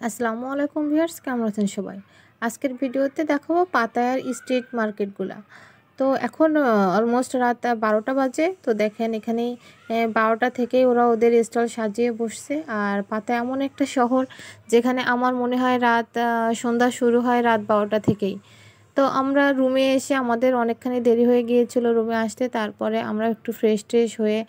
আসসালামু আলাইকুম ভিউয়ার্স, কেমন আছেন সবাই? আজকের ভিডিওতে দেখাবো পাতায়ার স্ট্রিট মার্কেটগুলা। তো এখন অলমোস্ট রাত 12টা বাজে। তো দেখেন এখানে 12টা থেকেই ওরা ওদের স্টল সাজিয়ে বসছে। আর পাতায়া এমন একটা শহর যেখানে আমার মনে হয় সন্ধ্যা শুরু হয় রাত 12টা থেকেই। তো আমরা রুমে এসে আমাদের অনেকখানি দেরি হয়ে গিয়েছিল রুমে আসতে। তারপরে আমরা একটু ফ্রেশ হয়ে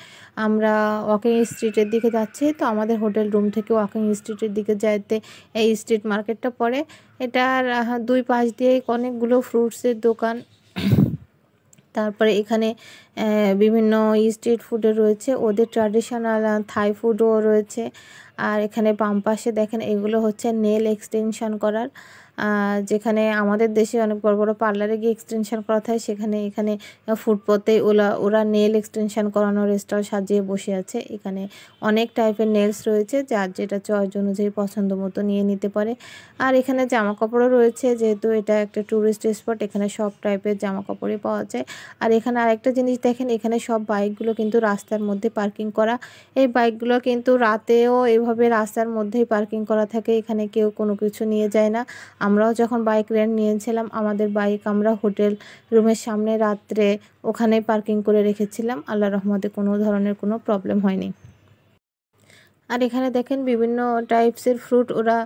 আমরা ওয়াকিং স্ট্রিটের দিকে যাচ্ছি। তো আমাদের হোটেল রুম থেকে ওয়াকিং স্ট্রিটের দিকে যাইতে এই স্ট্রিট মার্কেটটা পড়ে। এটার দুই পাশ দিয়ে অনেকগুলো ফ্রুটসের দোকান। তারপরে এখানে বিভিন্ন স্ট্রিট ফুডও রয়েছে, ওদের ট্র্যাডিশনাল থাই ফুডও রয়েছে। আর এখানে বাম পাশে দেখেন এগুলো হচ্ছে নেল এক্সটেনশন করার, যেখানে আমাদের দেশে অনেক বড় বড় পার্লারে গিয়ে এক্সটেনশন করা হয়, এখানে ফুটপথে ওরা নেল এক্সটেনশন করানোর স্টল সাজিয়ে বসে আছে। এখানে অনেক টাইপের নেলস রয়েছে, যার যেটা চয়েস অনুযায়ী পছন্দ মতো নিয়ে নিতে পারে। আর এখানে জামা কাপড়ও রয়েছে, যেহেতু এটা একটা ট্যুরিস্ট স্পট, এখানে সব টাইপের জামা কাপড়ই পাওয়া যায়। আর এখানে আরেকটা জিনিস দেখেন, এখানে সব বাইকগুলো কিন্তু রাস্তার মধ্যে পার্কিং করা। এই বাইকগুলো কিন্তু রাতেও এভাবে রাস্তার মধ্যেই পার্কিং করা থাকে, এখানে কেউ কোনো কিছু নিয়ে যায় না। আমরাও যখন বাইক রেন্ট নিয়েছিলাম আমাদের বাইক আমরা হোটেল রুমের সামনে রাত্রে ওখানে পার্কিং করে রেখেছিলাম। আল্লাহর রহমতে কোনো ধরনের কোনো প্রবলেম হয়নি। আর এখানে দেখেন বিভিন্ন টাইপসের ফ্রুট ওরা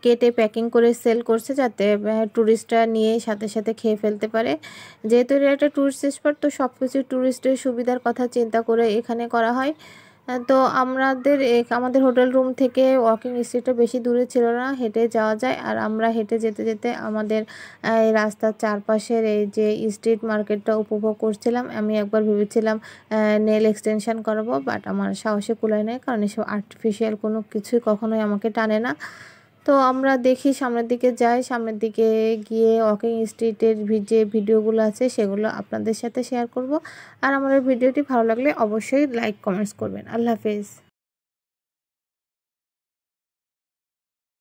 কেটে প্যাকিং করে সেল করছে, যাতে ট্যুরিস্টরা নিয়ে সাথে সাথে খেয়ে ফেলতে পারে। যেহেতু এটা একটা ট্যুরিস্ট স্পট, তো সব কিছু ট্যুরিস্টের সুবিধার কথা চিন্তা করে এখানে করা হয়। তো আমাদের হোটেল রুম থেকে ওয়াকিং স্ট্রিটটা বেশি দূরে ছিল না, হেঁটে যাওয়া যায়। আর আমরা হেঁটে যেতে যেতে আমাদের এই রাস্তার চারপাশের এই যে স্ট্রিট মার্কেটটা উপভোগ করছিলাম। আমি একবার ভেবেছিলাম নেল এক্সটেনশন করাবো, বাট আমার সাহসে কুলায় নেই, কারণ এসব আর্টিফিশিয়াল কোনো কিছুই কখনোই আমাকে টানে না। তো আমরা দেখি সামনের দিকে যাই, সামনের দিকে গিয়ে ওয়াকিং স্ট্রিটের যে ভিডিওগুলো আছে সেগুলো আপনাদের সাথে শেয়ার করব। আর আমার ভিডিওটি ভালো লাগলে অবশ্যই লাইক কমেন্টস করবেন। আল্লাহ হাফেজ।